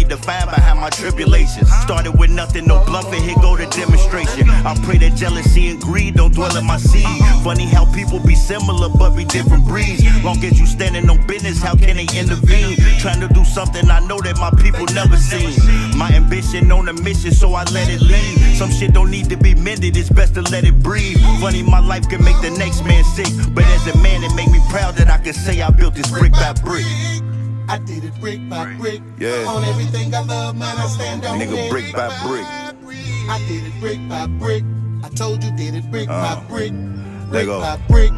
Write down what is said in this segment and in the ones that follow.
defined behind my tribulations. Started with nothing, no bluffing, here go the demonstration. I pray that jealousy and greed don't dwell in my seed. Funny how people be similar but be different breeds. Long as you standing on business, how can they intervene? Trying to do something I know that my people never seen. My ambition on a mission, so I let it lead. Some shit don't need to be mended, it's best to let it breathe. Funny, my life can make the next man sick, but as a man it make me proud that I can say I built this brick by brick. I did it brick by brick. Yeah. On everything I love, man, I stand on Nigga, it. brick by brick. I did it brick by brick. I told you did it brick by brick. Brick go. by brick.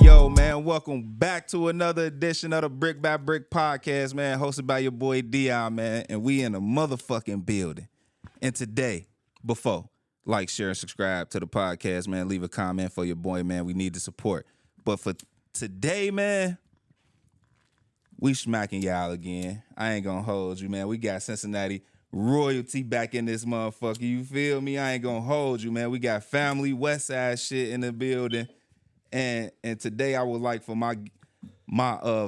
Yo, man, welcome back to another edition of the Brick by Brick podcast, man, hosted by your boy Dion, man, and we in a motherfucking building. And today, before, like, share, and subscribe to the podcast, man, leave a comment for your boy, man, we need the support. But for today, man, we smacking y'all again. I ain't gonna hold you, man. We got Cincinnati royalty back in this motherfucker, you feel me? I ain't gonna hold you, man. We got family West Side shit in the building. And today I would like for my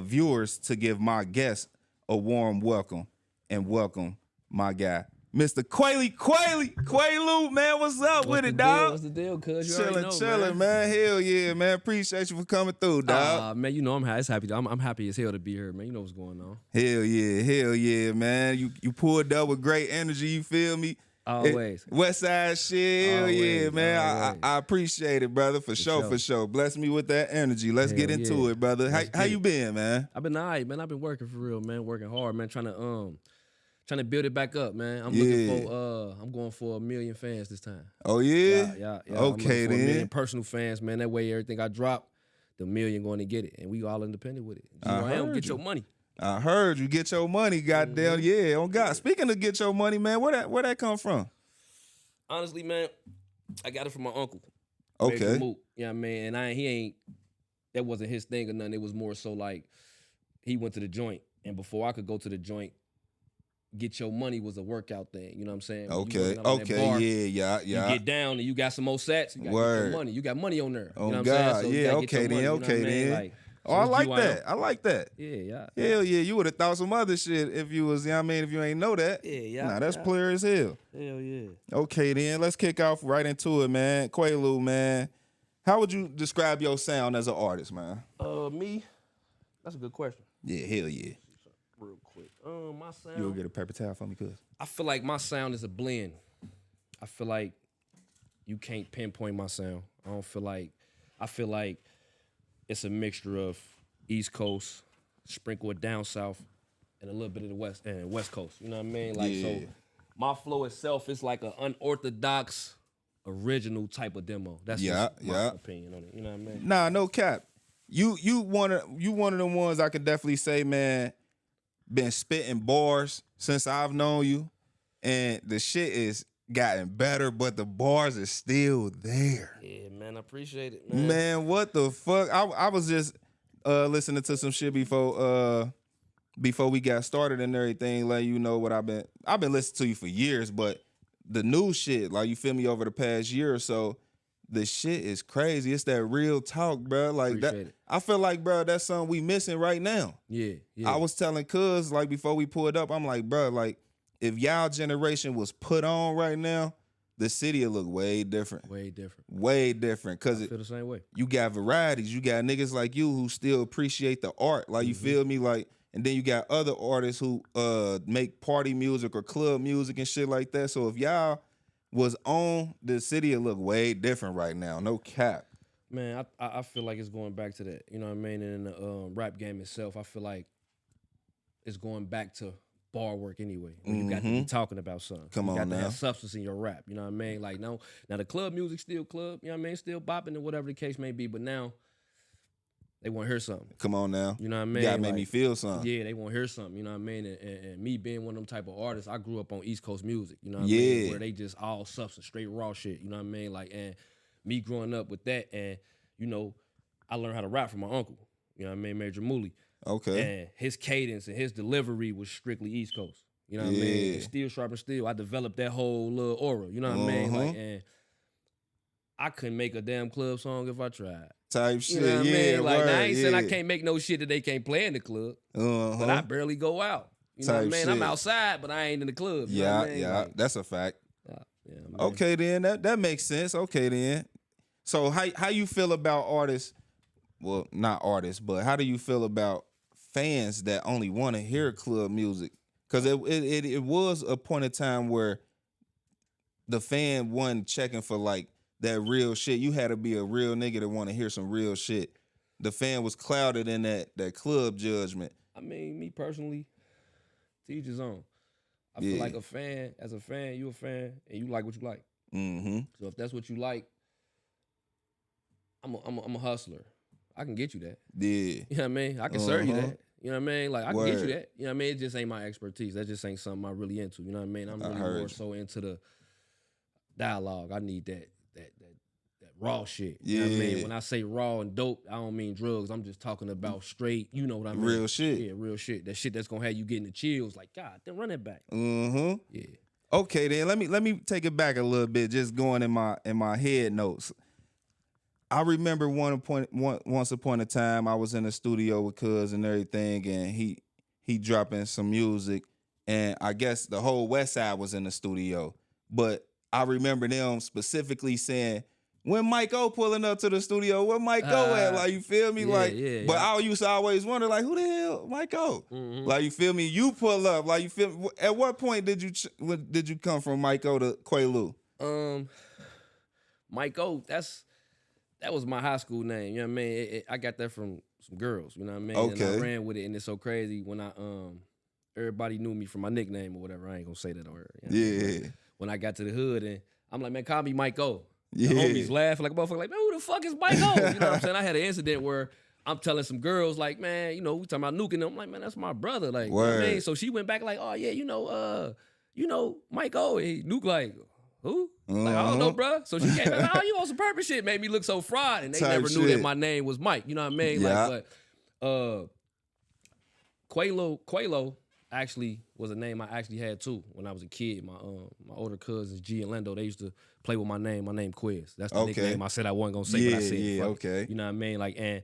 viewers to give my guests a warm welcome and welcome my guy, Mr. Qualoo, man. What's up with it, dog? What's the deal, cuz? You already know, Chilling, man. Hell yeah, man. Appreciate you for coming through, dog. Man, you know I'm happy. I'm happy as hell to be here, man. You know what's going on. Hell yeah, man. You pulled up with great energy. You feel me? Always. West Side shit, hell yeah, man. Always. I appreciate it, brother, for sure. Bless me with that energy. Let's get into it, brother. How you been, man? I've been all right, man. I've been working for real, man. Working hard, man. Trying to build it back up, man. I'm looking for I'm going for 1 million fans this time. Oh yeah? Yeah. Okay, I'm for 1 then. million personal fans, man. That way everything I drop, the 1 million going to get it. And we all independent with it. Get your money. I heard you get your money, goddamn. Yeah, on God. Speaking of get your money, man, where that come from? Honestly, man, I got it from my uncle. Okay. Moot, you know what I mean? And that wasn't his thing or nothing. It was more so like he went to the joint. And before I could go to the joint, get your money was a workout thing. You know what I'm saying? Okay, bar, yeah. You get down and you got some more sats. You got your money. You got money on there. Oh, you know what God. I'm saying? So yeah, okay then. Okay, then. Like, oh, I like that. I like that. Yeah. Hell yeah, you would have thought some other shit if you was, you know what I mean, if you ain't know that. Yeah. Nah, that's clear as hell. Hell yeah. Okay, then. Let's kick off right into it, man. Qualoo, man. How would you describe your sound as an artist, man? Me? That's a good question. Yeah, hell yeah. Real quick. My sound. You'll get a paper towel for me, cuz. I feel like my sound is a blend. I feel like you can't pinpoint my sound. I feel like it's a mixture of East Coast, sprinkle it down south, and a little bit of the West Coast. You know what I mean? Like so my flow itself is like an unorthodox, original type of demo. That's just my opinion on it. You know what I mean? Nah, no cap. You one of them ones I could definitely say, man, been spitting bars since I've known you, and the shit is gotten better, but the bars are still there. Yeah, man, I appreciate it, man. Man, what the fuck? I was just listening to some shit before we got started and everything, like, you know what I've been listening to you for years, but the new shit, like, you feel me, over the past year or so, the shit is crazy. It's that real talk, bro. Like appreciate that. it. I feel like, bro, that's something we missing right now. Yeah. I was telling cuz, like, before we pulled up, I'm like, bro, like, if y'all generation was put on right now, the city will look way different. Way different. Cause I feel the same way. You got varieties. You got niggas like you who still appreciate the art. Like, you feel me? Like, and then you got other artists who make party music or club music and shit like that. So if y'all was on, the city will look way different right now. No cap. Man, I feel like it's going back to that. You know what I mean? And in the rap game itself, I feel like it's going back to bar work anyway. You got to be talking about something. Come on you got now. to have substance in your rap. You know what I mean? Like, now the club music still club. You know what I mean? Still bopping and whatever the case may be. But now they want to hear something. Come on now. You know what I mean? You gotta make me feel something. Yeah, they want to hear something. You know what I mean? And me being one of them type of artists, I grew up on East Coast music. You know what I mean? Where they just all substance, straight raw shit. You know what I mean? Like, and me growing up with that, and you know, I learned how to rap from my uncle. You know what I mean? Major Mooley. Okay. And his cadence and his delivery was strictly East Coast. You know what I Yeah. mean? And Steel Sharp and Steel, I developed that whole little aura. You know what I mean? Like, and I couldn't make a damn club song if I tried. Type shit. You know what I Yeah, mean? Like, word, now, I ain't saying I yeah. can't make no shit that they can't play in the club, but I barely go out. You know what I Type mean? I'm shit. outside, but I ain't in the club. You know Yeah, what I mean? yeah, Like, that's a fact. yeah, man. Okay, then that makes sense. Okay, then. So how you feel about artists? Well, not artists, but how do you feel about fans that only want to hear club music? Because it was a point of time where the fan wasn't checking for like that real shit. You had to be a real nigga to want to hear some real shit. The fan was clouded in that club judgment. I mean, me personally, to each his own. I feel like as a fan, you a fan, and you like what you like. Mm-hmm. So if that's what you like, I'm a hustler. I can get you that. Yeah. You know what I mean? I can serve you that. You know what I mean? Like, I can get you that. You know what I mean? It just ain't my expertise. That just ain't something I'm really into. You know what I mean? I'm really more so into the dialogue. I need that raw shit. You know what I mean? When I say raw and dope, I don't mean drugs. I'm just talking about straight, you know what I mean? Real shit. Yeah, real shit. That shit that's gonna have you getting the chills. Like, God, then run it back. Mm-hmm. Yeah. Okay, then let me take it back a little bit. Just going in my head notes. I remember once upon a time I was in the studio with Cuz and everything, and he dropping some music, and I guess the whole West Side was in the studio. But I remember them specifically saying, when Mike O pulling up to the studio, where Mike O at? Like, you feel me? But I used to always wonder, like, who the hell Mike O? Mm-hmm. Like, you feel me? You pull up, like, you feel me? At what point did you come from Mike O to Qualoo? Mike O, that was my high school name. You know what I mean? I got that from some girls. You know what I mean? Okay. And I ran with it, and it's so crazy when everybody knew me from my nickname or whatever. I ain't gonna say that on air. You know what I mean? But when I got to the hood, and I'm like, man, call me Mike O. The homies laugh like a motherfucker, like, man, who the fuck is Mike O? You know what I'm saying? I had an incident where I'm telling some girls, like, man, you know, we talking about nuking them. I'm like, man, that's my brother. Like, you know what I mean? So she went back like, oh yeah, you know, Mike O. And he nuke like, who? Like, I don't know, bro. So she came back, oh, you on some purpose shit. Made me look so fraud. And they never knew that my name was Mike. You know what I mean? Yeah. Like, but Qualoo actually was a name I actually had too when I was a kid. My older cousins, G and Lendo, they used to play with my name. My name Quiz. That's the nickname I said I wasn't gonna say, but I said it. Okay. You know what I mean? Like, and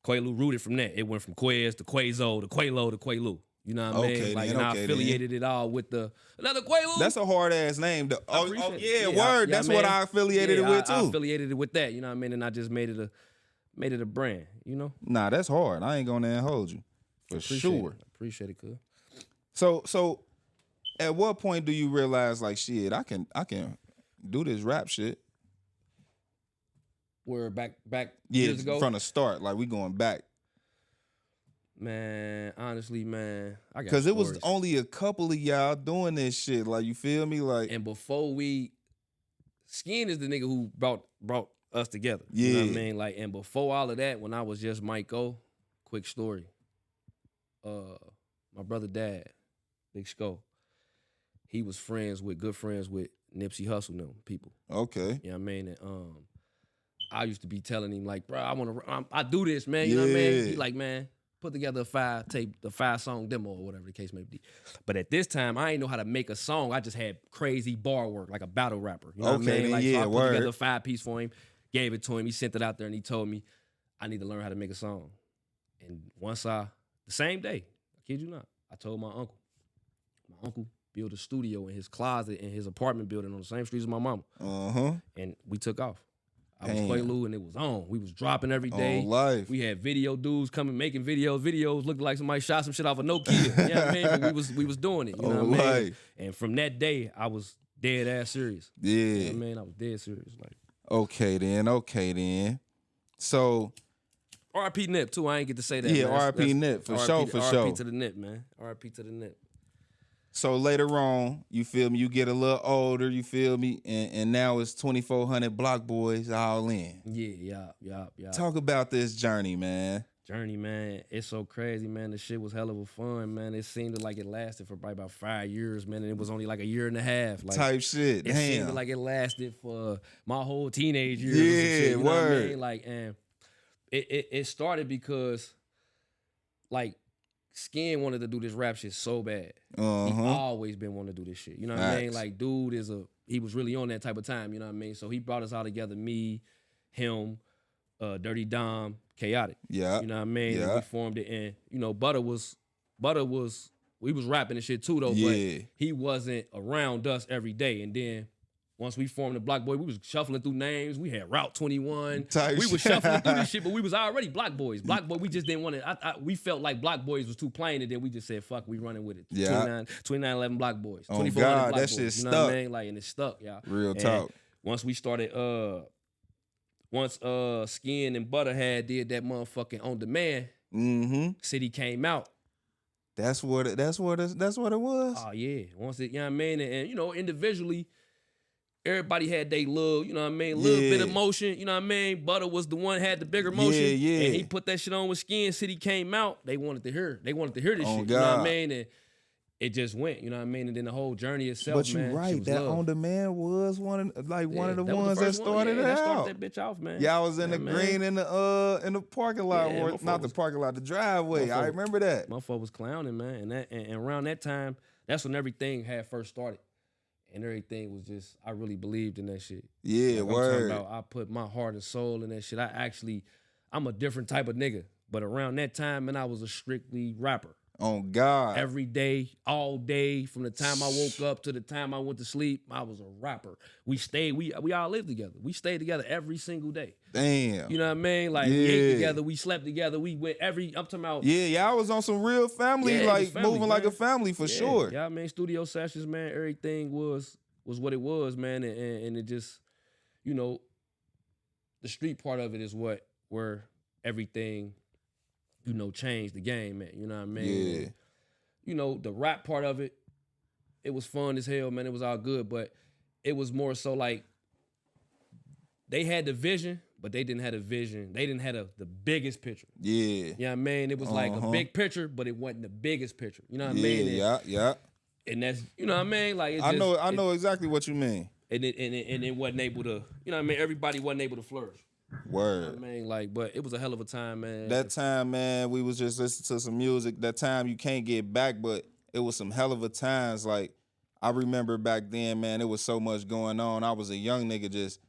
Qualoo rooted from that. It went from Quiz to Quazo to Qualo to Qualoo. You know what I mean? Like, and I affiliated it all with another Qualoo. That's a hard ass name. That's I what I affiliated it with too. I affiliated it with that. You know what I mean? And I just made it a brand. You know? Nah, that's hard. I ain't gonna hold you for sure. Appreciate it, cuz. So, at what point do you realize, like, shit, I can do this rap shit? Where back years ago? From the start, like, we going back. Man, honestly, man, I got because it was stories. only a couple of y'all doing this shit. Like, you feel me? Like, And before Skin is the nigga who brought us together. You know what I mean? Like, and before all of that, when I was just Mike O, quick story. My brother dad, Big Sko, he was good friends with Nipsey Hussle and them people. okay, You know what I mean? And I used to be telling him, like, bro, I do this, man. You know what I mean? He like, man, put together a 5-song demo or whatever the case may be. But at this time, I ain't know how to make a song. I just had crazy bar work, like a battle rapper. You know what I mean? Like, so I put together a 5-piece for him, gave it to him. He sent it out there and he told me, I need to learn how to make a song. And the same day, I kid you not, I told my uncle. My uncle built a studio in his closet in his apartment building on the same street as my mama. And we took off. I was Qualoo and it was on. We was dropping every day. life. We had video dudes coming, making videos. Videos looked like somebody shot some shit off a Nokia. You know what I mean? But we was doing it. You know what I mean? And from that day, I was dead ass serious. Yeah. You know what I mean? I was dead serious. Like, okay then. So, R.I.P. Nip too. I ain't get to say that. Yeah, man. R.I.P. Nip, for sure. R.I.P. to the Nip, man. R.I.P. to the Nip. so later on, you feel me? You get a little older, you feel me? And now it's 2,400 Block Boyz all in. Yeah. Talk about this journey, man. Journey, man. It's so crazy, man. The shit was hell of a fun, man. It seemed like it lasted for probably about 5 years, man. And it was only like a year and a half. Like, Type shit. It seemed Damn. like it lasted for my whole teenage years. Yeah, and shit, you know what I word. mean? Like, and it started because like Skin wanted to do this rap shit so bad. He always been wanting to do this shit. You know what I mean? Facts. Like, dude he was really on that type of time. You know what I mean? So he brought us all together, me, him, Dirty Dom, Chaotic. Yeah. You know what I mean? Yeah. And we formed it, and you know, Butter was we was rapping and shit too though, Yeah. but he wasn't around us every day. And then once we formed the Block Boyz, we was shuffling through names. We had Route 21. Type We was shit. shuffling through this shit, but we was already Block Boyz. Block Boy, we just didn't want to. We felt like Block Boyz was too plain, and then we just said, "Fuck, we running with it." Yeah. 2911 Block Boyz. Oh, 2400 God, Block that Boyz. shit You know what I stuck. mean? Like, and it stuck, y'all. Real And talk. Once we started, once Skin and Butter had did that motherfucking on demand, City came out. That's what it was. Oh yeah. Once it, you know what I mean? And you know, individually, everybody had their little, you know what I mean, little bit of motion, you know what I mean? Butter was the one had the bigger motion. Yeah. And he put that shit on with Skin. City came out. They wanted to hear this Oh, shit. You know what God. I mean? And it just went, you know what I mean? And then the whole journey itself, But man. you're right. shit was That love. on demand was one of the Yeah, ones that was the first one. started Yeah, it that out. started that bitch off, man. Y'all was in Yeah, the man. green in the parking lot, Yeah, or motherfucker not the was- parking lot, the driveway. I motherfucker- remember that. Motherfucker was clowning, man. And around that time, that's when everything had first started. And everything was just, I really believed in that shit. Yeah, Like, I'm word. talking about, I put my heart and soul in that shit. I'm a different type of nigga. But around that time, man, I was a strictly rapper. On God. Every day, all day, from the time I woke up to the time I went to sleep, I was a rapper. We all lived together. We stayed together every single day. Damn. You know what I mean? Like, we ate Yeah. together, we slept together, we went I'm talking about. Yeah, y'all was on some real family, Yeah, it was like family, moving like a man. family for sure. Yeah, I mean, studio sessions, man, everything was what it was, man. And it just, you know, the street part of it is where everything, you know, changed the game, man. You know what I mean? Yeah. And, you know, the rap part of it, it was fun as hell, man. It was all good, but it was more so like they had the vision, but they didn't have the vision. They didn't have the biggest picture. Yeah. You know what I mean? It was like a big picture, but it wasn't the biggest picture. You know what I mean? And, Yeah. and that's, you know what I mean? Like, it I just, know exactly what you mean. And it wasn't able to, you know what I mean? Everybody wasn't able to flourish. You know Word. what I mean? Like, but it was a hell of a time, man. That time, man, we was just listening to some music. That time you can't get back, but it was some hell of a times. Like, I remember back then, man, it was so much going on. I was a young nigga just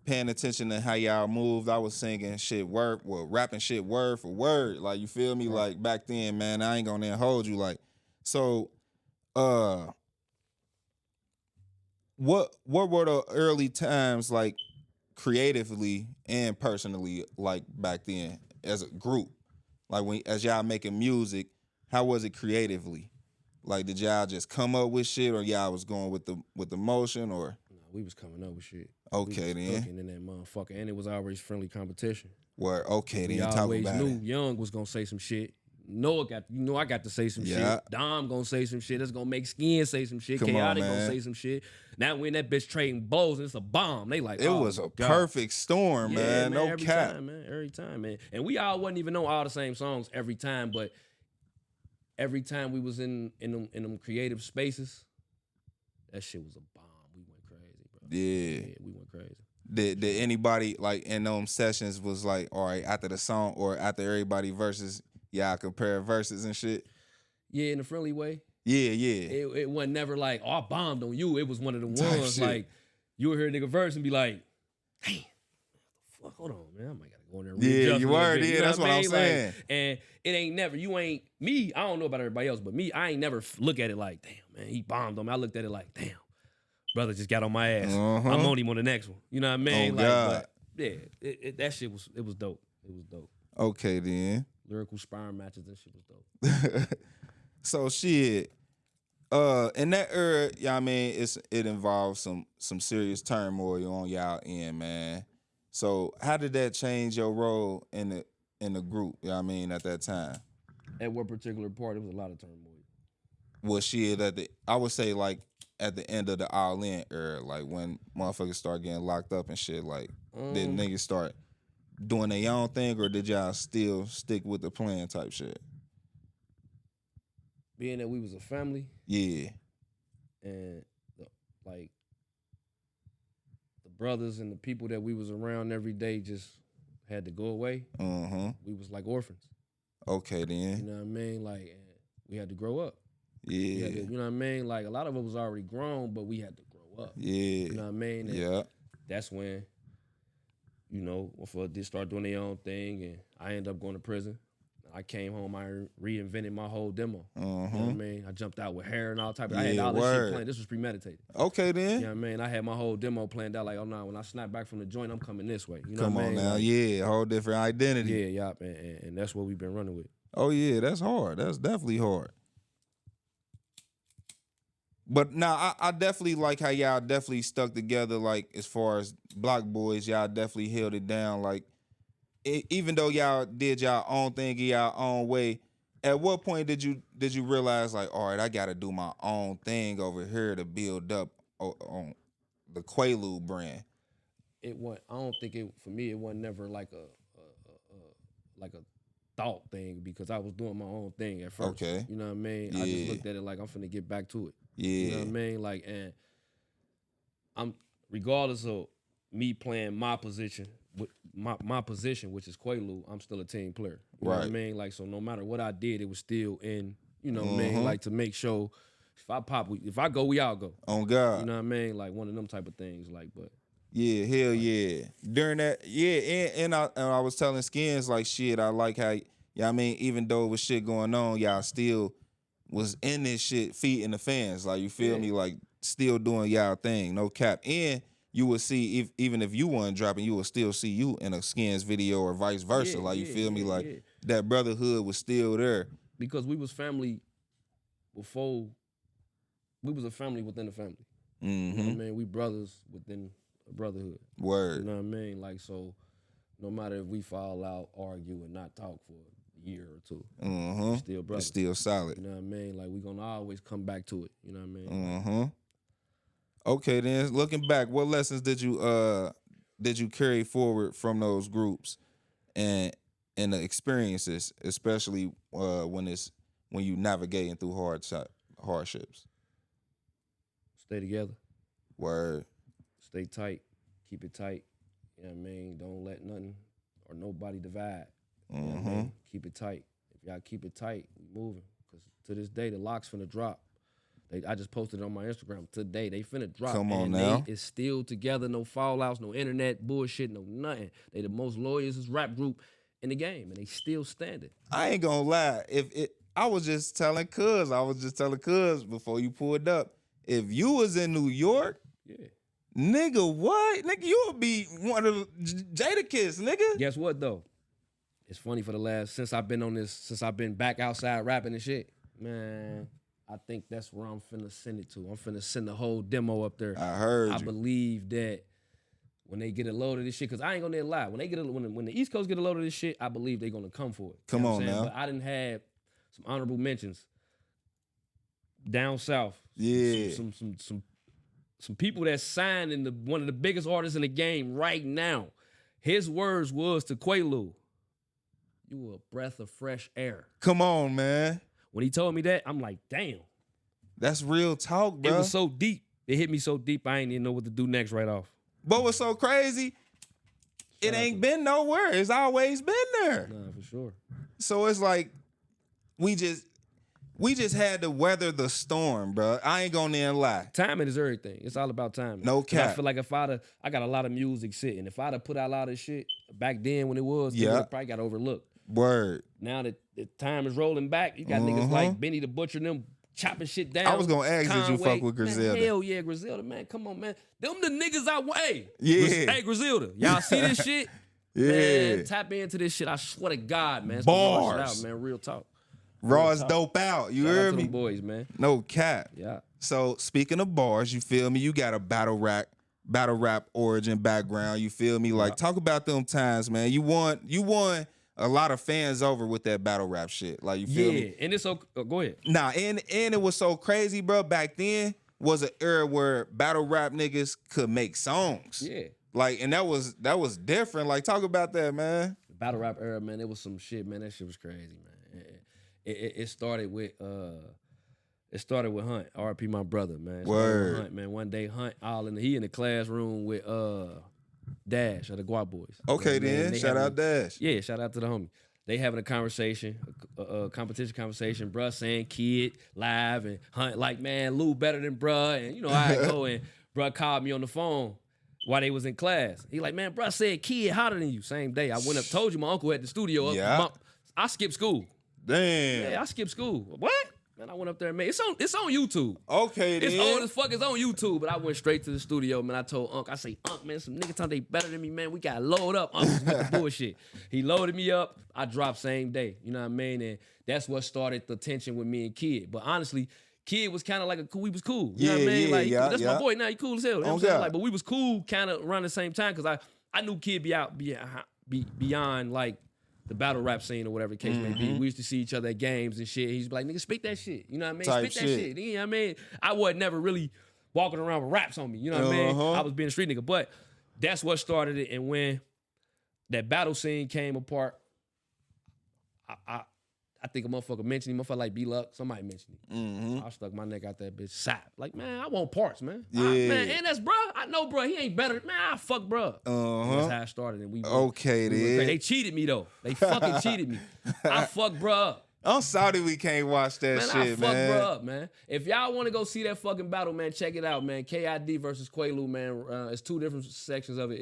paying attention to how y'all moved. I was singing shit rapping shit word for word. Like, you feel me? Like, back then, man, I ain't gonna then hold you. Like, so, what were the early times like creatively and personally like back then as a group? Like as y'all making music, how was it creatively? Like did y'all just come up with shit or y'all was going with the motion or? No, we was coming up with shit. Okay, we was then. cooking in that motherfucker, and it was always friendly competition. Word. Okay, We then talk always about knew it. Young was gonna say some shit. I got to say some Yeah. shit. Dom gonna say some shit. That's gonna make Skin say some shit. Come on, Chaotic man. gonna say some shit. Now when that bitch trading bows, it's a bomb. They like, It oh, was a God. perfect storm, Yeah, man. No every cap. time, man. Every time, man. And we all wasn't even know all the same songs every time, but every time we was in them creative spaces, that shit was a bomb. We went crazy, bro. Yeah. Yeah, we went crazy. Did anybody like in them sessions was like, all right, after the song or after everybody verses, y'all compare verses and shit? Yeah, in a friendly way. Yeah. It wasn't never like, oh, I bombed on you. It was one of the Type ones shit. like you would hear a nigga verse and be like, damn, fuck, hold on, man. I might gotta go in there and Yeah, readjust you a little were, bit. yeah, You know that's what I I'm mean? saying. Like, and it ain't never, me, I don't know about everybody else, but me, I ain't never look at it like, damn, man, he bombed on me. I looked at it like, damn, brother just got on my ass. Uh-huh. I'm on him on the next one. You know what I mean? Oh, like, God. but yeah, that shit was dope. It was dope. Okay, then. Lyrical sparring matches and shit was dope. So shit. In that era, y'all mean it involves some serious turmoil on y'all end, man. So how did that change your role in the group, y'all mean, at that time? At what particular part, it was a lot of turmoil. Was shit I would say like at the end of the All In era, like when motherfuckers start getting locked up and shit, like did niggas start doing their own thing or did y'all still stick with the plan type shit? Being that we was a family, Yeah. and the brothers and the people that we was around every day just had to go away, we was like orphans. Okay, You then. know what I mean? Like, and we had to grow up. We Yeah. had to, you know what I mean? Like, a lot of us was already grown, but we had to grow up. Yeah. You know what I mean? And Yeah. that's when, you know, when they start doing their own thing, and I ended up going to prison. I came home, I reinvented my whole demo. You know what I mean? I jumped out with hair and all type of, I had all this shit planned. This was premeditated. Okay, then. You know what I mean? I had my whole demo planned out like, oh no, when I snap back from the joint, I'm coming this way. You know Come what I on mean? now. Like, Yeah, whole different identity. yeah, and that's what we've been running with. Oh, yeah, that's hard. That's definitely hard. But now I definitely like how y'all definitely stuck together, like as far as Block Boyz, y'all definitely held it down. Like even though y'all did y'all own thing in y'all own way, at what point did you realize like, all right, I gotta do my own thing over here to build up on the Qualoo brand? I don't think it, for me, it wasn't never like a thought thing because I was doing my own thing at first. Okay. You know what I mean? Yeah. I just looked at it like I'm finna get back to it. Yeah. You know what I mean? Like, and I'm, regardless of me playing my position, my position, which is Qualoo, I'm still a team player. You know what I mean? Like, so no matter what I did, it was still in, you know what I mean? Like, to make sure if I go, we all go. On God. You know what I mean? Like, one of them type of things. Like, but Yeah, hell yeah. During that, yeah, and I was telling Skins like shit, I like how, I mean, even though it was shit going on, y'all still was in this shit feeding the fans. Like, you feel me? Like, still doing y'all thing, no cap. And you would see, even if you weren't dropping, you would still see you in a Skins video or vice versa. Like, you feel me? Like, that brotherhood was still there. Because we was family before, we was a family within a family. You know what I mean? We brothers within a brotherhood. Word. You know what I mean? Like, so no matter if we fall out, argue, and not talk for a year or two, we still brothers. It's still solid. You know what I mean? Like, we gonna always come back to it. You know what I mean? Okay, then looking back, what lessons did you carry forward from those groups and the experiences, especially when you navigating through hardships? Stay together. Word. Stay tight. Keep it tight. You know what I mean? Don't let nothing or nobody divide. You know what I mean? Keep it tight. If y'all keep it tight, we moving. Because to this day, the lock's finna drop. I just posted it on my Instagram today. They finna drop. Come on and now. They is still together. No fallouts, no internet bullshit, no nothing. They the most loyalest rap group in the game, and they still standing. I ain't gonna lie. I was just telling Cuz before you pulled up. If you was in New York, nigga, what? Nigga, you would be one of the Jadakiss, nigga. Guess what though? It's funny since I've been back outside rapping and shit, man. I think that's where I'm finna send it to. I'm finna send the whole demo up there. I heard I you. believe that when they get a load of this shit, because I ain't gonna lie. When the East Coast get a load of this shit, I believe they're gonna come for it. Come know on what I'm saying? now. But I didn't have some honorable mentions down south. Yeah. Some people that signed in one of the biggest artists in the game right now. His words was to Qualoo, "You a breath of fresh air." Come on, man. When he told me that, I'm like, damn. That's real talk, bro. It was so deep. It hit me so deep, I ain't even know what to do next right off. But what's so crazy, it ain't been nowhere. It's always been there. Nah, for sure. So it's like, we just had to weather the storm, bro. I ain't gonna even lie. Timing is everything. It's all about timing. No 'Cause I cap. feel like I got a lot of music sitting. If I'd have put out a lot of shit back then when it was, Yeah. it probably got overlooked. Word. Now that the time is rolling back, you got niggas like Benny the Butcher and them chopping shit down. I was gonna ask, did you Conway. fuck with Man, Griselda? hell yeah, Griselda, man. Come on, man. Them the niggas I want. Hey, Yeah. Hey, Griselda. Y'all see this shit? Yeah. Man, tap into this shit. I swear to God, man. It's Bars. gonna wash it out, man. Real talk. Raw is dope out. You Shout out heard to me? them boys, man. No cap. Yeah. So speaking of bars, you feel me? You got a battle rap origin background. You feel me? Like, talk about them times, man. You won a lot of fans over with that battle rap shit. Like, you feel me? And it's so go ahead. Nah, and it was so crazy, bro. Back then was an era where battle rap niggas could make songs. Yeah. Like, and that was different. Like, talk about that, man. The battle rap era, man, it was some shit, man. That shit was crazy, man. It started with Hunt, RP my brother, man. It started with Word. Hunt, man. One day Hunt he in the classroom with Dash of the Block Boyz. Okay, You know what I mean? then. They Shout having- out Dash. Yeah, shout out to the homie. They having a conversation, a competition conversation. Bruh saying Kid live and Hunt like, man, Lou better than bruh. And you know how I go. And bruh called me on the phone while they was in class. He like, man, bruh said Kid hotter than you. Same day. I went up, told you my uncle at the studio. Yeah. I skipped school. Damn. Yeah, I skipped school. What? Man, I went up there and made it's on YouTube. Okay, then. It's old as fuck. It's on YouTube. But I went straight to the studio, man. I told Unc, I say, Unc, man, some niggas thought they better than me, man. We got to load up. Unc was with the bullshit. He loaded me up. I dropped same day. You know what I mean? And that's what started the tension with me and Kid. But honestly, Kid was kind of like we was cool. You know what I mean? Like, that's my boy. Now he cool as hell. You know what I'm saying? Like, but we was cool kind of around the same time because I knew Kid beyond like the battle rap scene or whatever the case may be. We used to see each other at games and shit. He's like, nigga, spit that shit. You know what I mean? Type Spit that shit. You know what I mean? I wasn't never really walking around with raps on me. You know what I mean? I was being a street nigga. But that's what started it. And when that battle scene came apart, I think a motherfucker mentioned him. Motherfucker like B-Luck. Somebody mentioned him. I stuck my neck out that bitch. Sap. Like, man, I want parts, man. Man, and that's bruh. I know bruh. He ain't better. Man, I fuck bruh. That's how I started. And we Okay, then. They cheated me, though. They fucking cheated me. I fucked bruh up. I'm sorry we can't watch that Man, shit, I fucked man. bruh up, man. If y'all want to go see that fucking battle, man, check it out, man. KID versus Qualoo, man. It's two different sections of it.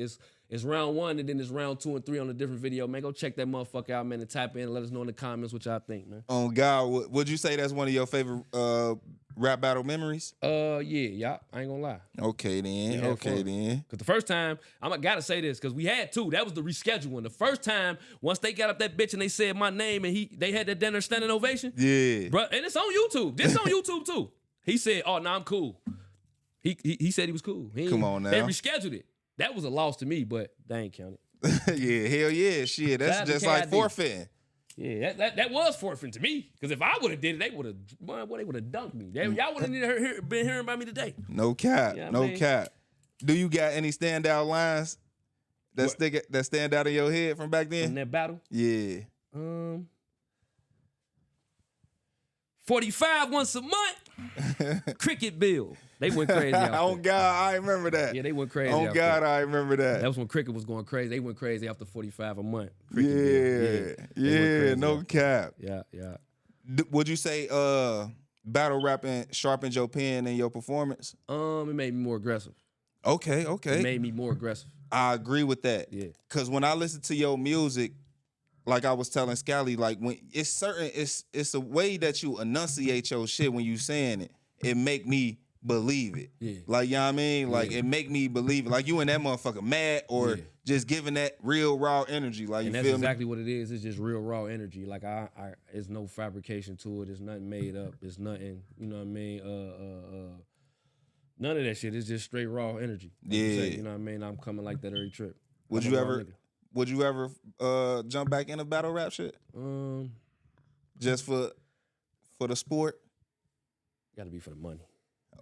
It's round 1 and then it's round 2 and 3 on a different video, man. Go check that motherfucker out, man, and type in and let us know in the comments what y'all think, man. Oh, God. Would you say that's one of your favorite rap battle memories? Yeah, I ain't gonna lie. Okay, then. had Okay, fun. then. Because the first time, I gotta say this, because we had two. That was the rescheduling. The first time, once they got up that bitch and they said my name and they had that dinner standing ovation. Yeah. Bruh, and it's on YouTube. This on YouTube too. He said, oh, no, I'm cool. He said he was cool. Come on now. They rescheduled it. That was a loss to me, but they ain't counted. Yeah, hell yeah. Shit, that's Shout out to just like KID. forfeiting. Yeah, that was forfeiting to me. Because if I would have did it, they would have dunked me. Y'all would have been hearing about me today. No cap. Yeah, I no mean- cap. Do you got any standout lines that stand out in your head from back In then? that battle. Yeah. 45 once a month. Cricket bill. They went crazy out Oh there. God, I remember that. Yeah, they went crazy Oh out God, there. I remember that. That was when cricket was going crazy. They went crazy after 45 a month. Yeah, Cricket bill. They went crazy no out cap. there. Yeah. Would you say battle rapping sharpened your pen in your performance? It made me more aggressive. Okay. It made me more aggressive. I agree with that. Yeah. Cause when I listen to your music, like I was telling Scally, like when it's a way that you enunciate your shit when you saying it. It make me believe it. Yeah. Like, you know what I mean? Like Yeah. it make me believe it. Like you and that motherfucker mad or Yeah. just giving that real raw energy. Like, And you that's feel exactly what it is. It's just real raw energy. Like it's no fabrication to it. It's nothing made up. It's nothing, you know what I mean? None of that shit. It's just straight raw energy. Like you say, Yeah. you know what I mean? I'm coming like that every trip. Would I'm you a raw ever jump back into battle rap shit? nigga. Just for the sport? Gotta be for the money.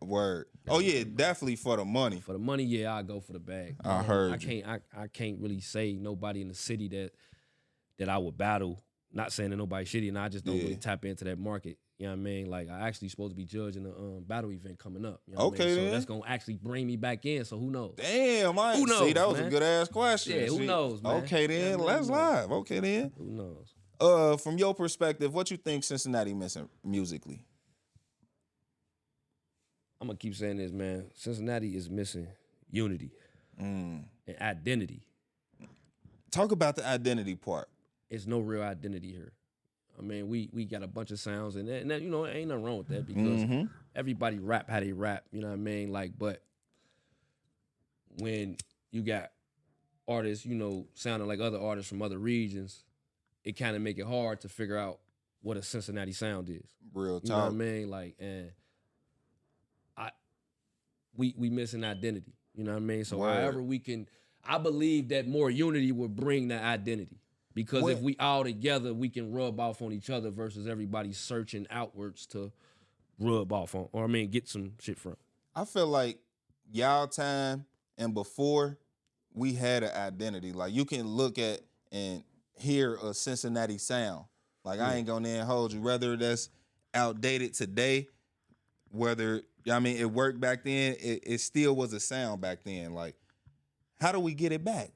Word. Oh yeah, definitely for the money. For the money, yeah, I go for the bag. I heard I can't really say nobody in the city that I would battle. Not saying that nobody's shitty, and I just don't really tap into that market. You know what I mean? Like I actually supposed to be judging a battle event coming up. You know what I mean? Okay, then. So that's gonna actually bring me back in. So who knows? Damn, I Who knows, see that was man? a good ass question. Yeah, who See, knows, man? Okay then, Yeah, let's who knows? live. Okay then. Who knows? From your perspective, what you think Cincinnati missing musically? I'm gonna keep saying this, man. Cincinnati is missing unity and identity. Talk about the identity part. It's no real identity here. I mean, we got a bunch of sounds, and that, you know, ain't nothing wrong with that because everybody rap how they rap. You know what I mean? Like, but when you got artists, you know, sounding like other artists from other regions, it kind of make it hard to figure out what a Cincinnati sound is. Real You know what I talk. mean? Like, and we missing identity. You know what I mean? So Word. however we can, I believe that more unity will bring that identity. Because What- if we all together, we can rub off on each other versus everybody searching outwards to rub off on, or I mean, get some shit from. I feel like y'all time and before we had an identity. Like you can look at and hear a Cincinnati sound. Like I ain't gonna then hold you. Whether that's outdated today, whether I mean it worked back then, it still was a sound back then. Like How do we get it back?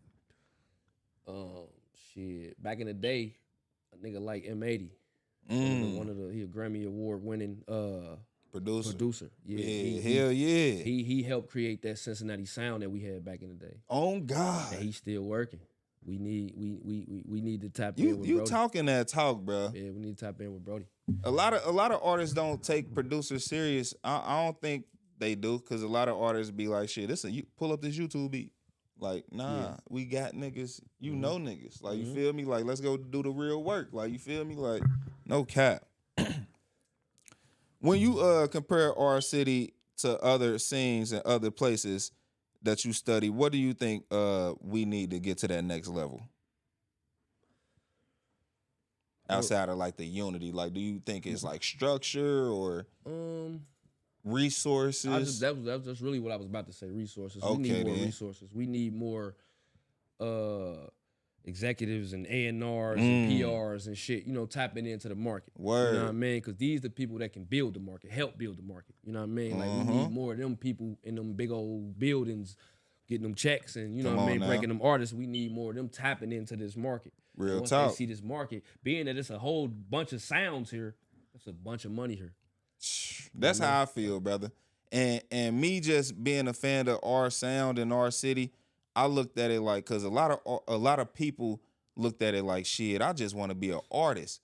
Shit. Back in the day, a nigga like M80, he a Grammy Award winning producer. Yeah, hell yeah. He helped create that Cincinnati sound that we had back in the day. Oh God. And he's still working. We need to tap in with You Brody. talking that talk, bro. Yeah, we need to tap in with Brody. A lot of artists don't take producers serious. I don't think they do, because a lot of artists be like, shit, pull up this YouTube beat. Like, nah, we got niggas, know niggas. Like, you feel me? Like, let's go do the real work. Like, you feel me? Like, no cap. When you compare our city to other scenes and other places that you study, what do you think we need to get to that next level? Outside of like the unity, like, do you think it's like structure or resources? That's really what I was about to say. Resources. Okay, we need more then. resources. We need more executives and A&Rs and PRs and shit, tapping into the market. Word. You know what I mean? Because these are the people that can build the market, help build the market. You know what I mean? Like, we need more of them people in them big old buildings getting them checks and, Come on now. breaking them artists. We need more of them tapping into this market. Real Once talk. they see this market, being that it's a whole bunch of sounds here, that's a bunch of money here. That's how I feel, brother. And me just being a fan of our sound in our city, I looked at it like, because a lot of people looked at it like, shit, I just want to be an artist.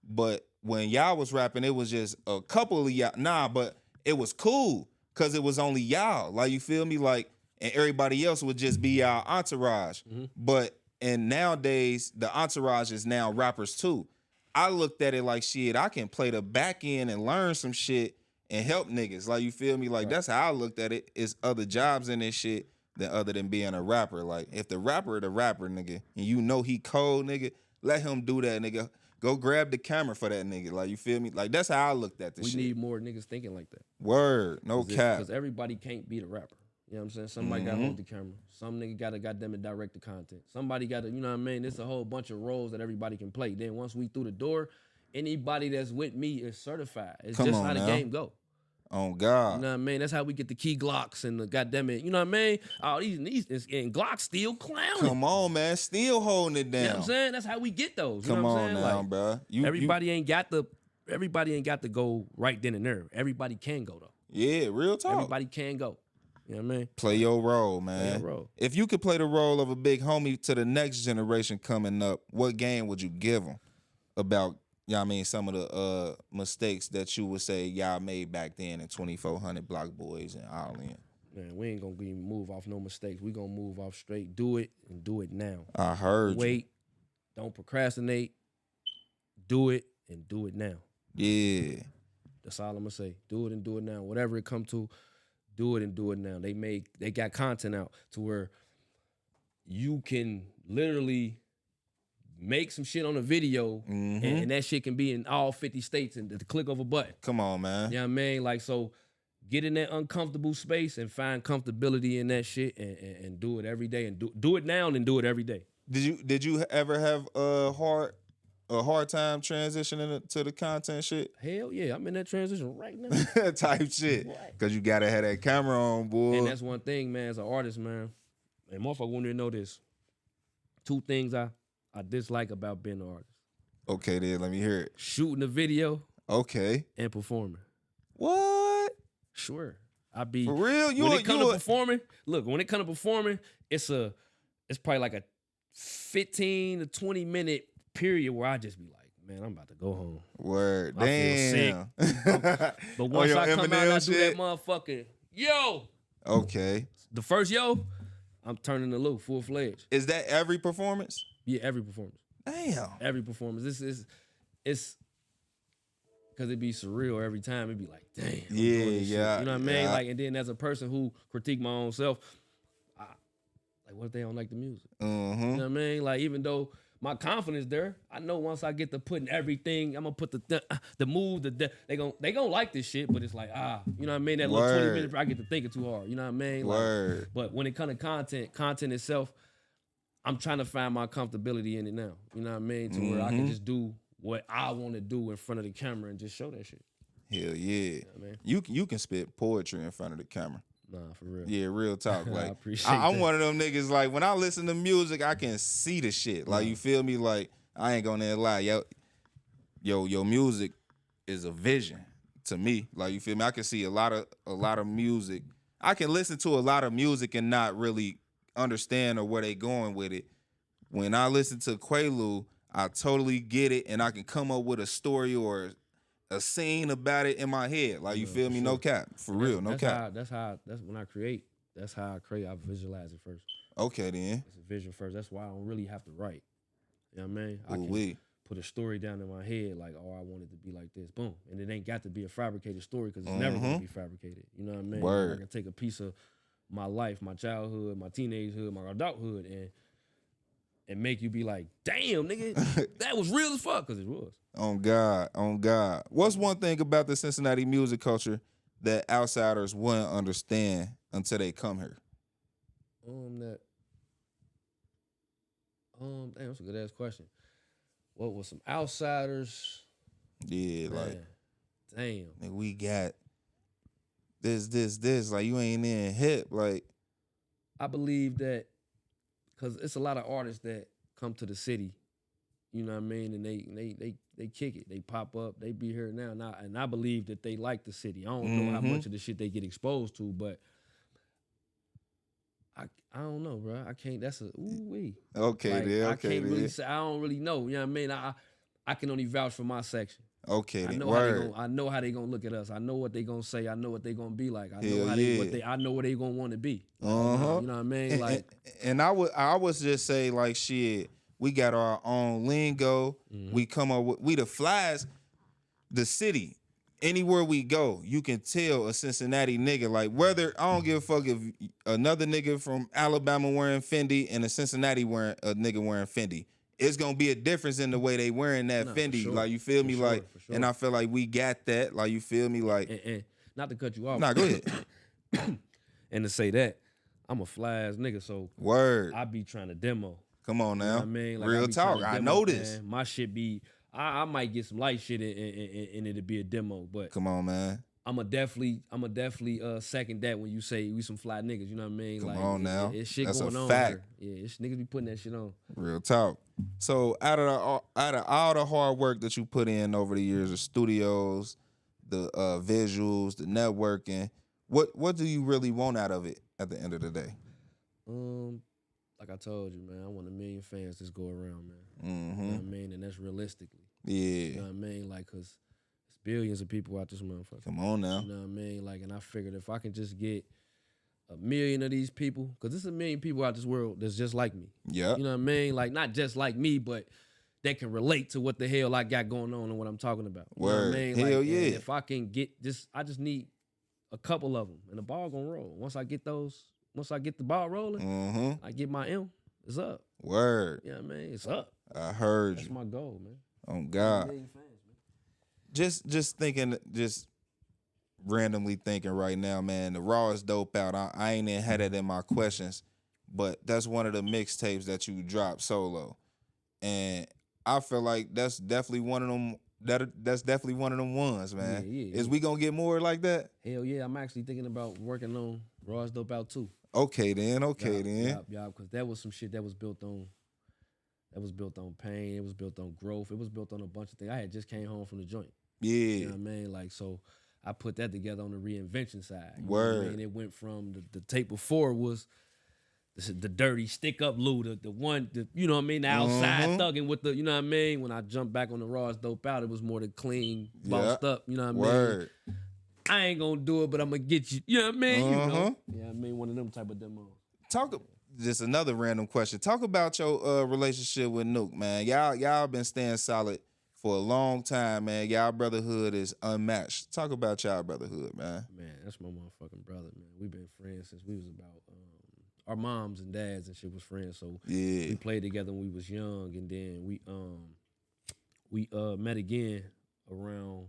But when y'all was rapping, it was just a couple of y'all. Nah, but it was cool because it was only y'all. Like, you feel me? Like, and everybody else would just be our entourage. And nowadays, the entourage is now rappers too. I looked at it like, shit, I can play the back end and learn some shit and help niggas. Like, you feel me? Like, that's how I looked at it. It's other jobs in this shit than other than being a rapper. Like, if the rapper, nigga, and you know he cold, nigga, let him do that, nigga. Go grab the camera for that nigga. Like, you feel me? Like, that's how I looked at this shit. We need more niggas thinking like that. Word. No cap. Because everybody can't be the rapper. You know what I'm saying? Somebody got to hold the camera. Some nigga got to goddamn it direct the content. Somebody got to, you know what I mean? There's a whole bunch of roles that everybody can play. Then once we through the door, anybody that's with me is certified. It's Come just on how the now. game go. Oh, God. You know what I mean? That's how we get the key Glocks and the goddamn it. You know what I mean? All these and Glocks still clowning. Come on, man. Still holding it down. You know what I'm saying? That's how we get those. You Come know what I'm on saying? now, Like, bro. everybody ain't got to go right then and there. Everybody can go though. Yeah, real talk. Everybody can go. You know what I mean? Play your role, man. your role. If you could play the role of a big homie to the next generation coming up, what game would you give them about, you know what I mean, some of the mistakes that you would say y'all made back then in 2400 Block Boyz and all in? Man, we ain't gonna move off no mistakes. We gonna move off straight. Do it and do it now. I heard Wait. Don't procrastinate. Do it and do it now. you. Yeah. That's all I'm gonna say. Do it and do it now. Whatever it come to, do it and do it now. They got content out to where you can literally make some shit on a video and that shit can be in all 50 states and the click of a button. Come on, man. You know what I mean? Like, so get in that uncomfortable space and find comfortability in that shit and do it every day and do it now and do it every day. Did you ever have a hard time transitioning to the content shit? Hell yeah, I'm in that transition right now. Type shit. Because you got to have that camera on, boy. And that's one thing, man, as an artist, man. And motherfucker wanted to know this. 2 things I dislike about being an artist. Okay, then, let me hear it. Shooting a video Okay. and performing. What? Sure. I be For real? when it comes to performing, look, when it comes to performing, it's probably like a 15 to 20 minute period where I just be like, man, I'm about to go home. Word. I Damn. feel sick. But once your I come out and I Eminem do shit? that motherfucking yo, Okay. the first yo, I'm turning the loop full-fledged. Is that every performance? Yeah, every performance. Damn. Every performance. It's because it be surreal every time. It be like, damn. I'm Yeah, doing this shit. yeah, You know what I mean? yeah. Like, and then as a person who critique my own self, like, what if they don't like the music? You know what I mean? Like, even though my confidence there, I know once I get to putting everything, I'm gonna put the move, they gonna like this shit, but it's like, you know what I mean? That little 20 minutes, I get to thinking too hard. You know what I mean? Like, Word. but when it comes to content itself, I'm trying to find my comfortability in it now. You know what I mean? To where I can just do what I want to do in front of the camera and just show that shit. Hell yeah. You know what I mean? You can spit poetry in front of the camera. Nah, for real. Yeah, real talk. I Like appreciate I'm that. one of them niggas. Like when I listen to music, I can see the shit. Like you feel me? Like I ain't gonna lie, your music is a vision to me. Like you feel me? I can see a lot of music. I can listen to a lot of music and not really understand or where they going with it. When I listen to Qualoo, I totally get it, and I can come up with a story or a scene about it in my head. Like you Yeah, feel for me? sure. No cap, for And real, no cap. That's when I create. That's how I create. I visualize it first. Okay then. It's a vision first. That's why I don't really have to write. You know what I mean? I can Ooh-wee. put a story down in my head, like, oh, I want it to be like this. Boom. And it ain't got to be a fabricated story because it's never gonna be fabricated. You know what I mean? Word. I can take a piece of my life, my childhood, my teenagehood, my adulthood, and make you be like, damn, nigga, that was real as fuck, because it was. On God, on God. What's one thing about the Cincinnati music culture that outsiders wouldn't understand until they come here? Damn, that's a good ass question. What was some outsiders? Yeah, like Man, damn. nigga, we got this. Like you ain't in hip. Like I believe that because it's a lot of artists that come to the city, you know what I mean, and they kick it, they pop up, they be here now, and I believe that they like the city. I don't know how much of the shit they get exposed to, but I don't know, bro. I can't. That's a ooh-wee. okay, Like, then. I Okay, can't then. really say. I don't really know. You know what I mean? I can only vouch for my section. Okay, I then. know Word. I know how they gonna look at us. I know what they gonna say. I know what they gonna be like. I know Hell how yeah. I know what they gonna want to be. Uh-huh. You know what I mean? Like, And I would just say like shit. We got our own lingo. We come up with we the flies. The city. Anywhere we go, you can tell a Cincinnati nigga. Like whether I don't give a fuck if another nigga from Alabama wearing Fendi and a Cincinnati nigga wearing Fendi. It's gonna be a difference in the way they wearing that Nah, for Fendi. sure. Like you feel For me? sure, Like, for sure. and I feel like we got that. Like you feel me? Like, and not to cut you off. nah, go ahead. And to say that, I'm a fly ass nigga, so Word. I be trying to demo. Come on You now. know what I mean? Like, Real be trying talk. to I demo, know this. man. My shit be, I might get some light shit in it'll be a demo, but Come on, man. I'ma definitely second that when you say we some fly niggas. You know what I mean? Come like, on now. It's shit That's a going on fact. here. Yeah, it's niggas be putting that shit on. Real talk. So out of all the hard work that you put in over the years, the studios, the visuals, the networking, what do you really want out of it at the end of the day? Like I told you, man, I want 1 million fans just go around, man. Mm-hmm. You know what I mean? And that's realistically. Yeah. You know what I mean? Like, cause it's billions of people out this motherfucker. Come on now. You know what I mean? Like, and I figured if I can just get 1 million of these people, cause there's 1 million people out this world that's just like me. Yeah. You know what I mean? Like, not just like me, but that can relate to what the hell I got going on and what I'm talking about. You know what I Word. mean? Hell like, yeah. and if I can get I just need a couple of them, and the ball gonna roll. Once I get the ball rolling, Mm-hmm. I get my M. It's up. Word. You know what I mean? It's up. I heard That's you. my goal, man. On God. 1 million fans, man. Just thinking, just randomly thinking right now, man. The Raw is dope out. I ain't even had it in my questions, but that's one of the mixtapes that you dropped solo, and I feel like that's definitely one of them. That's definitely one of them ones, man. Yeah. Is we gonna get more like that? Hell yeah, I'm actually thinking about working on Raw's Dope Out too. Okay then. Okay then. Yeah, because that was some shit that was built on. That was built on pain. It was built on growth. It was built on a bunch of things. I had just came home from the joint. Yeah. You know what I mean? Like, so I put that together on the reinvention side. You know what I mean? It went from the tape before was the dirty stick up Lou, the one, you know what I mean? The outside thugging with the, you know what I mean? When I jumped back on the Raw's Dope Out, it was more the clean, bossed up, you know what I mean? Word. I ain't gonna do it, but I'm gonna get you. You know what I mean? You know? Yeah, I mean, one of them type of demos. Just another random question. Talk about your relationship with Nuke, man. Y'all been staying solid for a long time, man. Y'all brotherhood is unmatched. Talk about y'all brotherhood, man. Man, that's my motherfucking brother, man. We've been friends since we was about our moms and dads and shit was friends. So Yeah. we played together when we was young, and then we met again around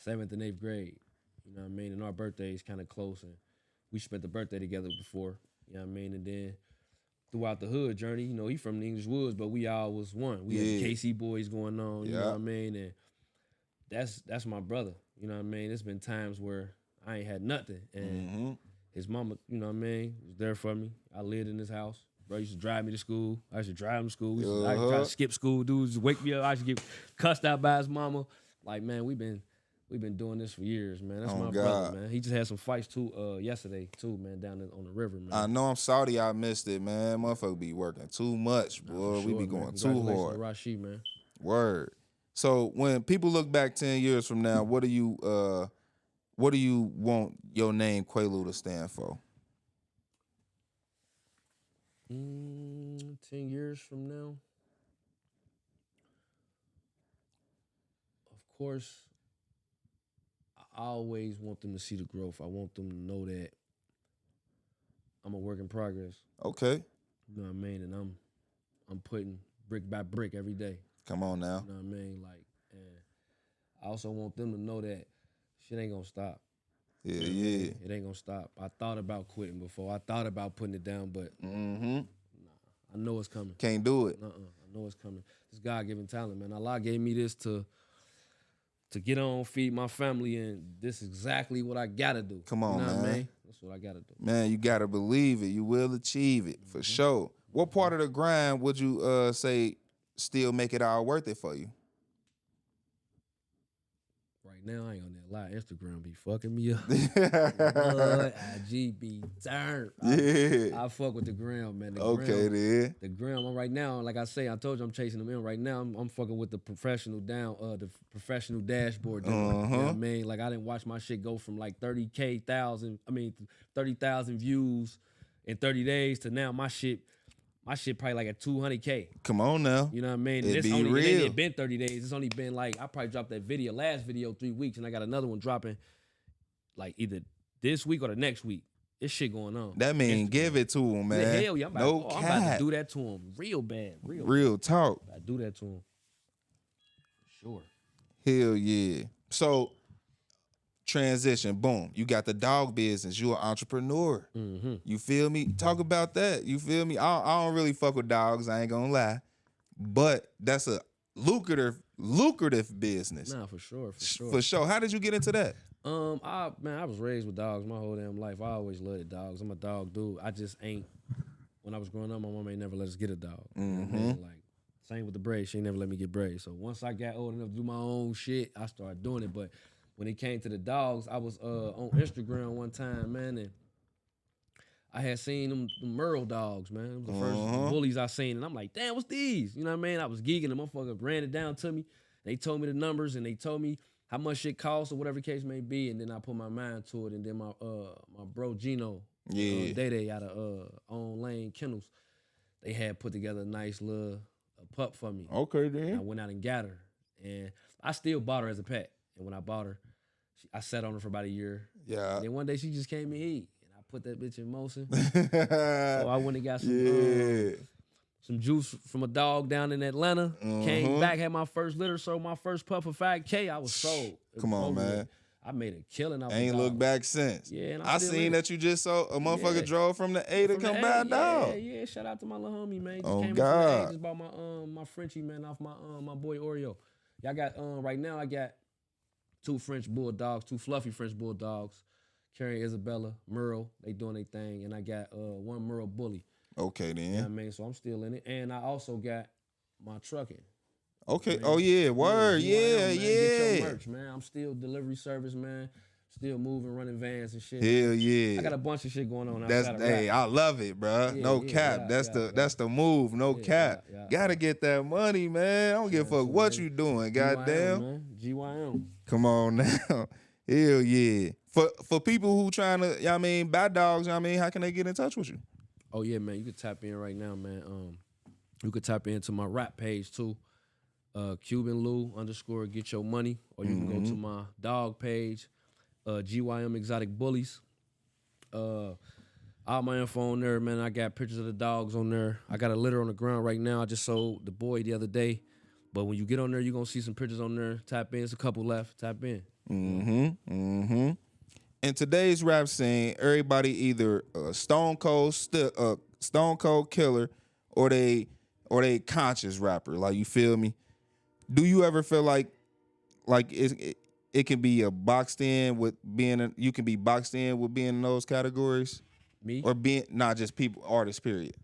7th and 8th grade. You know what I mean? And our birthdays kind of close, and we spent the birthday together before. You know what I mean? And then throughout the hood journey, you know, he from the English Woods, but we all was one. We had the KC boys going on, you know what I mean? And that's my brother. You know what I mean? There's been times where I ain't had nothing. And His mama, you know what I mean, was there for me. I lived in his house. Bro used to drive me to school. I used to drive him to school. I used to try to skip school. Dudes just wake me up. I used to get cussed out by his mama. Like, man, we've been doing this for years, man. That's my brother, man. He just had some fights too yesterday too, man, down there on the river, man. I know I'm salty I missed it, man. Motherfucker be working too much, boy. We be going too hard. Rashid, man. Word. So when people look back 10 years from now, what do you want your name Qualoo to stand for? 10 years from now, of course, I always want them to see the growth. I want them to know that I'm a work in progress. Okay. You know what I mean? And I'm putting brick by brick every day. Come on now. You know what I mean? Like, and I also want them to know that shit ain't gonna stop. Yeah, you know yeah. It ain't gonna stop. I thought about quitting before. I thought about putting it down, but Mm-hmm. I know it's coming. Can't do it. I know it's coming. This God-given talent, man. Allah gave me this to get on, feed my family, and this is exactly what I gotta do. Come on, you know man. What I mean? That's what I gotta do. Man, you gotta believe it. You will achieve it for sure. What part of the grind would you say still make it all worth it for you? Right now, I ain't gonna lie. Instagram be fucking me up. IG be turned. Yeah. I fuck with the gram, man. Okay, then. The gram. I'm right now, like I say, I told you I'm chasing them in. Right now, I'm fucking with the professional dashboard. You know what I mean? Like I didn't watch my shit go from like 30,000 views in 30 days to now my shit probably like at 200K. Come on now. You know what I mean? It be It real. ain't been 30 days. It's only been like, I probably dropped that last video 3 weeks, and I got another one dropping like either this week or the next week. This shit going on. That mean give it to him, man. Hell yeah, I'm no about cap. to do that to him real bad. Real talk. I do that to him. Sure. Hell yeah. So transition, boom. You got the dog business. You an entrepreneur. Mm-hmm. You feel me? Talk about that. You feel me? I don't really fuck with dogs. I ain't gonna lie, but that's a lucrative business. Nah, for sure. For sure. How did you get into that? I was raised with dogs my whole damn life. I always loved dogs. I'm a dog dude. I just ain't. When I was growing up, my mom ain't never let us get a dog. You know what I mean? Like same with the braids. She ain't never let me get braids. So once I got old enough to do my own shit, I started doing it. But when it came to the dogs, I was on Instagram one time, man, and I had seen them Merle dogs, man. It was the first bullies I seen, and I'm like, damn, what's these? You know what I mean? I was geeking, the motherfucker ran it down to me. They told me the numbers, and they told me how much it costs or whatever the case may be, and then I put my mind to it, and then my bro Gino, Day out of On Lane Kennels, they had put together a nice little pup for me. Okay, then. And I went out and got her, and I still bought her as a pet. And when I bought her, I sat on her for about a year. Yeah. And then one day she just came to eat, and I put that bitch in motion. So I went and got some juice from a dog down in Atlanta. Came back, had my first litter, sold my first pup for $5K. I was sold. Come on, man. I made a killing. Ain't looked back since. Yeah, and I seen that you just saw a motherfucker drove from the A to come buy a dog. Yeah. Shout out to my little homie, man. Just Oh, came God. From the A, just bought my Frenchie, man, off my boy Oreo. Y'all got right now I got 2 French bulldogs, 2 fluffy French bulldogs, Carrie Isabella, Merle, they doing their thing, and I got 1 Merle bully. Okay, then. You know what I mean? So I'm still in it. And I also got my trucking. Okay. Man. Oh, yeah. Word. Yeah. Get your merch, man. I'm still delivery service, man. Still moving, running vans and shit. Hell yeah. I got a bunch of shit going on. Hey, I love it, bro. Yeah, No yeah, cap. That's the move. No cap. Gotta get that money, man. I don't give a fuck what you doing. Goddamn. GYM. Come on now. Hell yeah. For people who trying to, buy dogs, how can they get in touch with you? Oh yeah, man. You can tap in right now, man. You could tap into my rap page too. Cuban Lou _ get your money. Or you can go to my dog page, GYM Exotic Bullies. All my info on there, man. I got pictures of the dogs on there. I got a litter on the ground right now. I just sold the boy the other day. But when you get on there, you're gonna see some pictures on there. Tap in. There's a couple left. Tap in. In today's rap scene, everybody either stone cold killer or they conscious rapper. Like, you feel me? Do you ever feel like it can be a boxed in with being you can be boxed in with being in those categories? Me? Or being not just people, artists, period.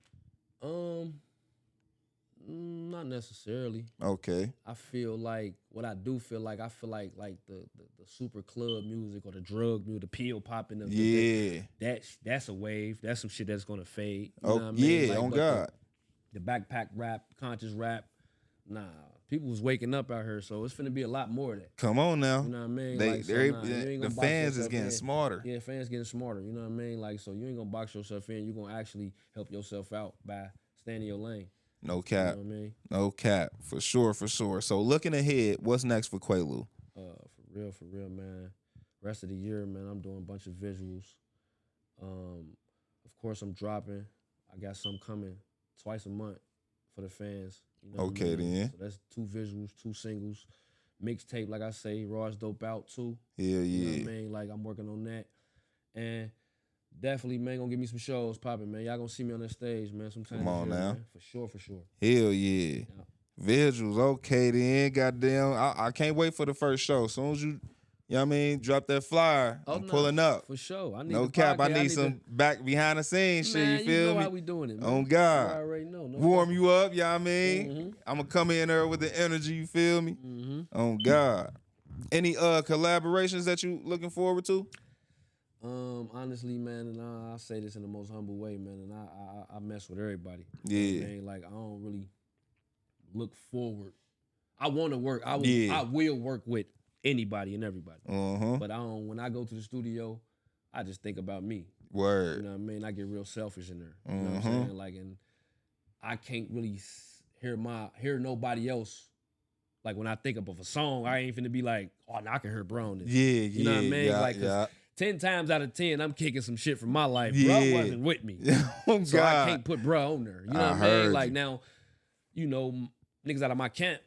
Not necessarily. Okay. I feel like what I do feel like the super club music or the drug music, the pill popping of that's a wave. That's some shit that's gonna fade. You know what I mean? Yeah, like, on but God. The backpack rap, conscious rap, nah. People was waking up out here, so it's finna be a lot more of that. Come on now. You know what I mean? They, like, so, they, nah, you ain't the gonna box fans is yourself getting in. smarter. Yeah, fans getting smarter. You know what I mean? Like, so you ain't gonna box yourself in. You gonna actually help yourself out by staying in your lane. No cap. You know what I mean? No cap. For sure, for sure. So looking ahead, what's next for Qualoo? For real, man. Rest of the year, man, I'm doing a bunch of visuals. Of course, I'm dropping. I got some coming twice a month for the fans. You know Okay, what I mean? then. So that's 2 visuals, 2 singles. Mixtape, like I say, Raw's Dope out too. Hell You know yeah. what I mean? Like, I'm working on that. And definitely, man, gonna give me some shows popping, man. Y'all gonna see me on that stage, man, sometime Come on this year, now. man. For sure. Hell yeah. Visuals, okay then. Goddamn. I can't wait for the first show. As soon as you know what I mean, drop that flyer. I'm pulling up. For sure. I need No the cap. I podcast. need some back behind the scenes shit. Man, You feel know me? how we doing it, man. On God. You already know. No Warm fucking- you up, you know what I mean? Mhm. I'm going to come in there with the energy, you feel me? On God. Any collaborations that you looking forward to? Honestly, man, and I say this in the most humble way, man, and I mess with everybody. Yeah. You know what I mean? Like, I don't really look forward. I want to work. I will work with anybody and everybody. But when I go to the studio, I just think about me. Word. You know what I mean? I get real selfish in there. You know what I'm saying? Like, and I can't really hear nobody else. Like, when I think of a song, I ain't finna be like, oh, now I can hear bro on this. Yeah, You know what I mean? yeah, Like, 'cause yeah. 10 times out of 10, I'm kicking some shit from my life. Bro Yeah. wasn't with me. Oh, So I God. can't put bro on there. You know I what I heard mean? Like, you. now, you know, niggas out of my camp,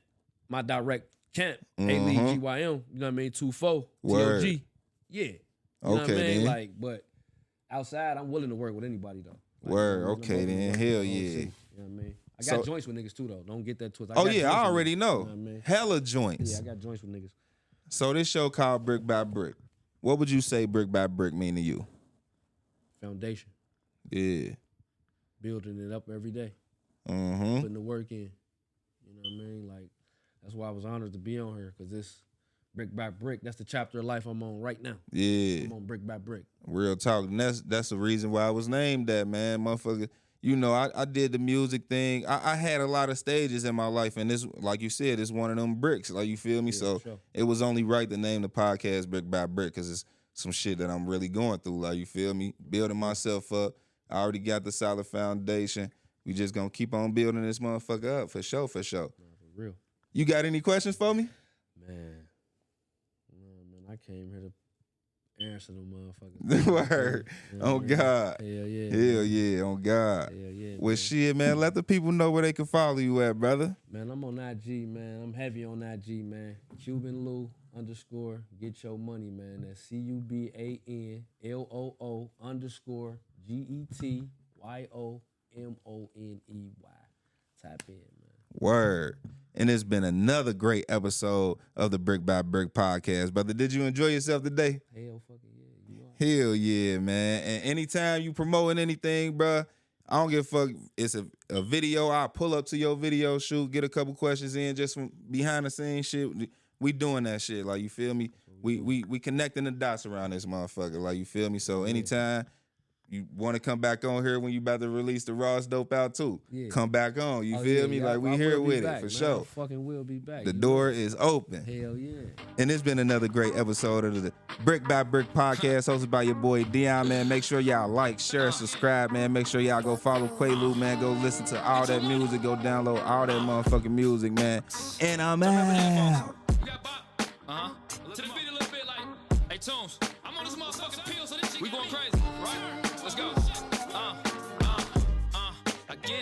my direct camp, A-League, GYM, you know what I mean? 2-4, Word. TOG. Yeah. You know what I Okay, mean? then. Like, but outside, I'm willing to work with anybody, though. Like, Word. I'm Okay, open to then. work with Hell those yeah. too. You know what I mean? I got So- joints with niggas, too, though. Don't get that twisted. Oh, got yeah, joints I with already niggas. know. You know what I mean? Hella joints. Yeah, I got joints with niggas. So this show called Brick by Brick. What would you say Brick by Brick mean to you? Foundation. Yeah. Building it up every day. Mm-hmm. Putting the work in. You know what I mean? Like, that's why I was honored to be on here, because this brick by brick, that's the chapter of life I'm on right now. Yeah. I'm on brick by brick. Real talk. And that's the reason why I was named that, man. Motherfucker. You know, I did the music thing. I had a lot of stages in my life, and this, like you said, it's one of them bricks. Like, you feel me? Yeah, So for sure. it was only right to name the podcast Brick by Brick, because it's some shit that I'm really going through. Like, you feel me? Building myself up. I already got the solid foundation. We just gonna keep on building this motherfucker up, for sure, for sure. Nah, for real. You got any questions for me? Man. I came here to answer them motherfuckers. Word. You know On what I mean? God. Hell yeah. Hell yeah, on God. Hell yeah. Well, man. shit, man, let the people know where they can follow you at, brother. Man, I'm on IG, man. I'm heavy on IG, man. Cuban Lou _ get your money, man. That's CUBANLOO _ GETYOMONEY. Type in, man. Word. And it's been another great episode of the Brick by Brick podcast, brother. Did you enjoy yourself today? Hell fucking yeah. You know Hell yeah, man. And anytime you promoting anything, bruh, I don't give a fuck. It's a video. I'll pull up to your video shoot, get a couple questions in just from behind the scenes shit. We doing that shit. Like, you feel me? We connecting the dots around this motherfucker. Like, you feel me? So anytime you want to come back on here when you about to release the Raw's Dope out too, Yeah. come back on. You Oh, feel yeah, me? yeah, Like, we I here will be with back, it, for man. sure. I fucking will be back. The You know door that. is open. Hell yeah. And it's been another great episode of the Brick by Brick podcast hosted by your boy Dion, man. Make sure y'all like, share, subscribe, man. Make sure y'all go follow Qualoo, man. Go listen to all that music. Go download all that motherfucking music, man. And I'm out. To the beat a little bit like, hey Tombs, I'm on this motherfucking pill, so this shit we going crazy, right? Let's go. I get it.